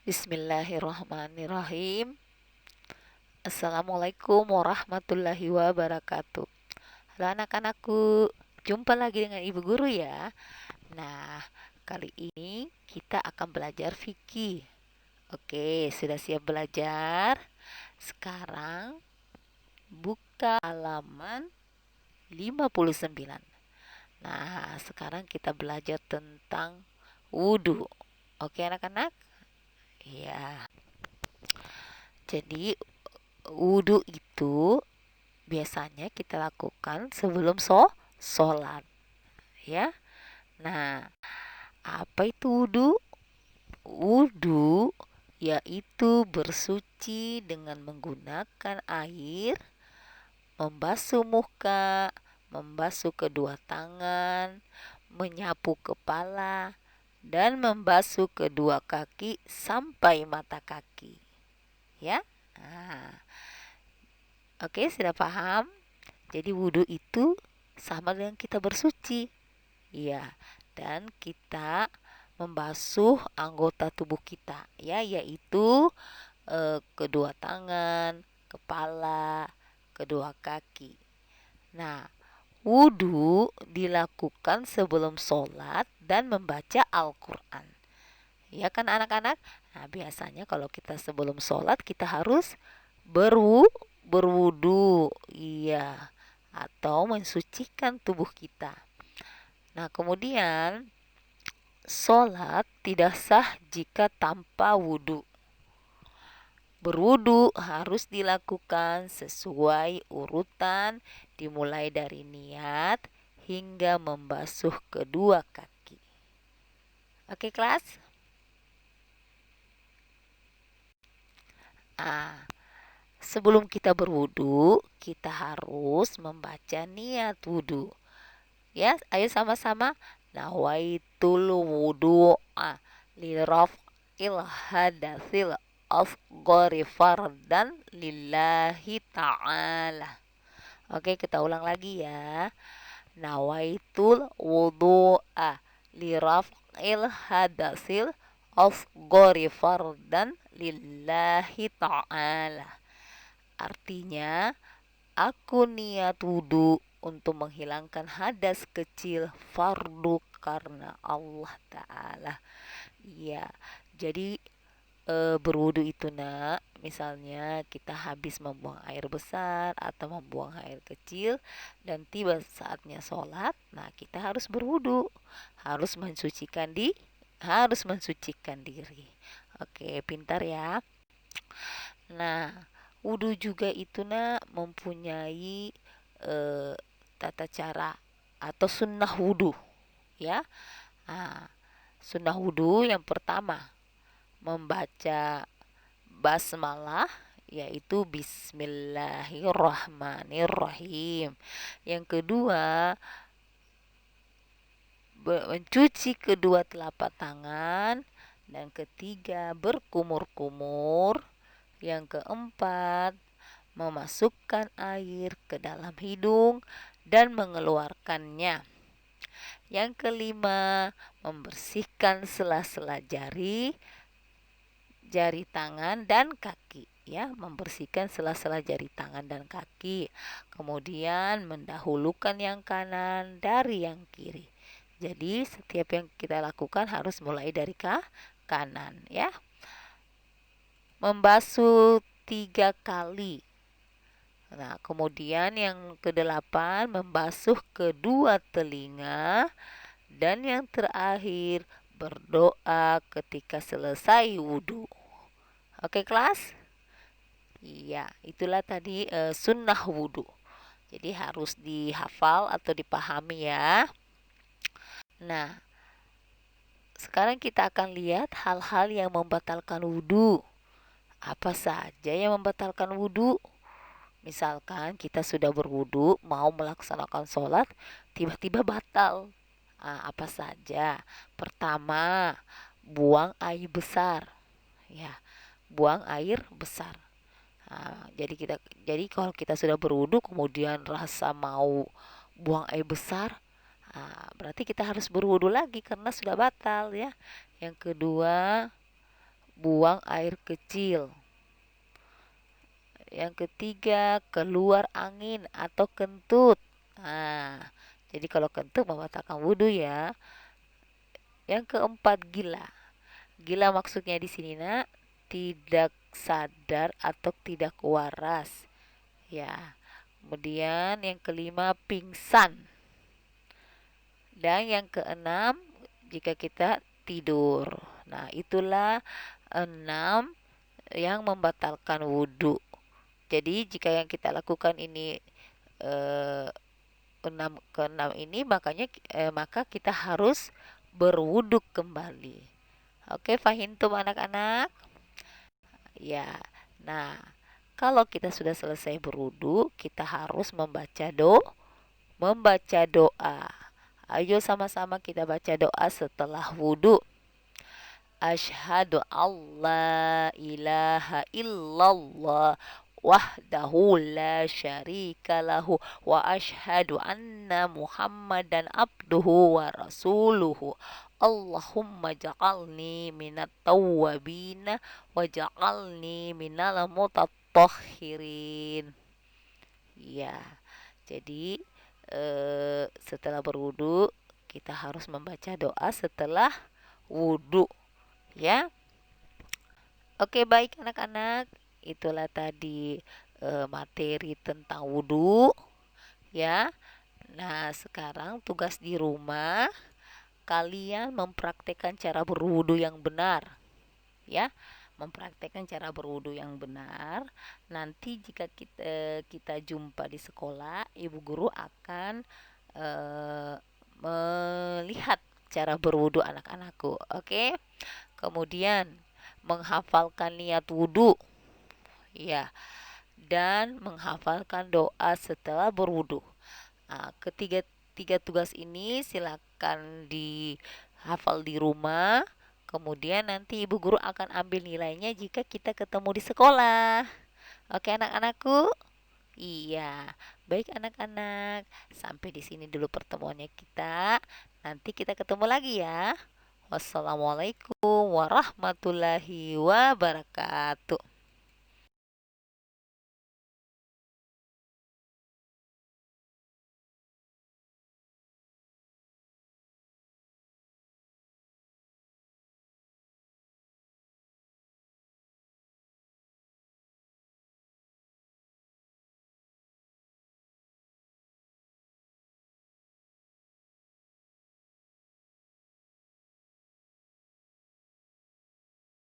Bismillahirrahmanirrahim. Assalamualaikum warahmatullahi wabarakatuh. Halo anak-anakku, jumpa lagi dengan Ibu Guru ya. Nah, kali ini kita akan belajar fikih. Oke, sudah siap belajar? Sekarang buka halaman 59. Nah, sekarang kita belajar tentang wudhu. Oke anak-anak? Ya, jadi wudhu itu biasanya kita lakukan sebelum sholat ya. Nah, apa itu wudhu? Wudhu yaitu bersuci dengan menggunakan air, membasuh muka, membasuh kedua tangan, menyapu kepala, dan membasuh kedua kaki sampai mata kaki ya. Nah, oke, sudah paham? Jadi wudhu itu sama dengan kita bersuci. Iya, dan kita membasuh anggota tubuh kita ya, yaitu kedua tangan, kepala, kedua kaki. Nah, wudhu dilakukan sebelum sholat dan membaca Al-Quran. Ya kan anak-anak? Nah, biasanya kalau kita sebelum sholat kita harus berwudu, iya, atau mensucikan tubuh kita. Nah, kemudian sholat tidak sah jika tanpa wudu. Berwudu harus dilakukan sesuai urutan, dimulai dari niat hingga membasuh kedua kaki. Oke, kelas? Ah, sebelum kita berwudu, kita harus membaca niat wudu. Ya, ayo sama-sama. Nawaitul wudu'a liraf'il hadatsil asghari fardan lillahi ta'ala. Oke, kita ulang lagi ya. Nawaitul wudu'a liraf'il hadatsil asghari fardan lillahi ta'ala. Artinya, aku niat wudhu untuk menghilangkan hadas kecil fardu karena Allah Ta'ala. Iya, jadi berwudu itu nak, misalnya kita habis membuang air besar atau membuang air kecil dan tiba saatnya sholat, nah kita harus berwudu, harus mensucikan diri. Oke, pintar ya. Nah, wudhu juga itu nak mempunyai eh, tata cara atau sunnah wudhu ya. Nah, sunnah wudhu yang pertama membaca basmalah, yaitu Bismillahirrahmanirrahim. Yang kedua, mencuci kedua telapak tangan. Dan ketiga, berkumur-kumur. Yang keempat, memasukkan air ke dalam hidung dan mengeluarkannya. Yang kelima, membersihkan sela-sela jari tangan dan kaki ya, membersihkan sela-sela jari tangan dan kaki. Kemudian mendahulukan yang kanan dari yang kiri. Jadi setiap yang kita lakukan harus mulai dari kanan ya. Membasuh 3 kali. Nah, kemudian yang kedelapan membasuh kedua telinga, dan yang terakhir berdoa ketika selesai wudhu. Oke kelas? Iya, itulah tadi sunnah wudhu. Jadi harus dihafal atau dipahami ya. Nah, sekarang kita akan lihat hal-hal yang membatalkan wudhu. Apa saja yang membatalkan wudhu? Misalkan kita sudah berwudu, mau melaksanakan sholat, tiba-tiba batal. Nah, apa saja? Pertama, buang air besar. Ya, buang air besar. Nah, jadi kalau kita sudah berwudu kemudian rasa mau buang air besar, berarti kita harus berwudu lagi karena sudah batal ya. Yang kedua, buang air kecil. Yang ketiga, keluar angin atau kentut. Nah, jadi kalau kentut membatalkan wudhu ya. Yang keempat, gila. Gila maksudnya di sini nak tidak sadar atau tidak waras. Ya. Kemudian yang kelima, pingsan. Dan yang keenam, jika kita tidur. Nah, itulah 6 yang membatalkan wudhu. Jadi jika yang kita lakukan ini eh, 6 ke 6 ini maka kita harus berwudhu kembali. Oke, fahim tuh anak-anak? Ya. Nah, kalau kita sudah selesai berwudhu, kita harus membaca doa. Ayo sama-sama kita baca doa setelah wudhu. Asyhadu alla ilaha illallah wahdahu la syarika lahu wa asyhadu anna muhammadan abduhu wa rasuluhu. Allahumma ja'alni minat tawwabina wa ja'alni minal mutatahhirin. Ya, jadi setelah berwudu kita harus membaca doa setelah wudu ya. Oke, baik anak-anak, itulah tadi materi tentang wudu ya. Nah, sekarang tugas di rumah kalian mempraktekkan cara berwudu yang benar ya. Mempraktekkan cara berwudu yang benar. Nanti jika kita jumpa di sekolah, ibu guru akan melihat cara berwudu anak-anakku. Oke. Kemudian menghafalkan niat wudu ya, dan menghafalkan doa setelah berwudu. Nah, tiga tugas ini silakan dihafal di rumah. Kemudian nanti ibu guru akan ambil nilainya jika kita ketemu di sekolah. Oke anak-anakku? Iya. Baik anak-anak, sampai di sini dulu pertemuannya kita. Nanti kita ketemu lagi ya. Wassalamualaikum warahmatullahi wabarakatuh.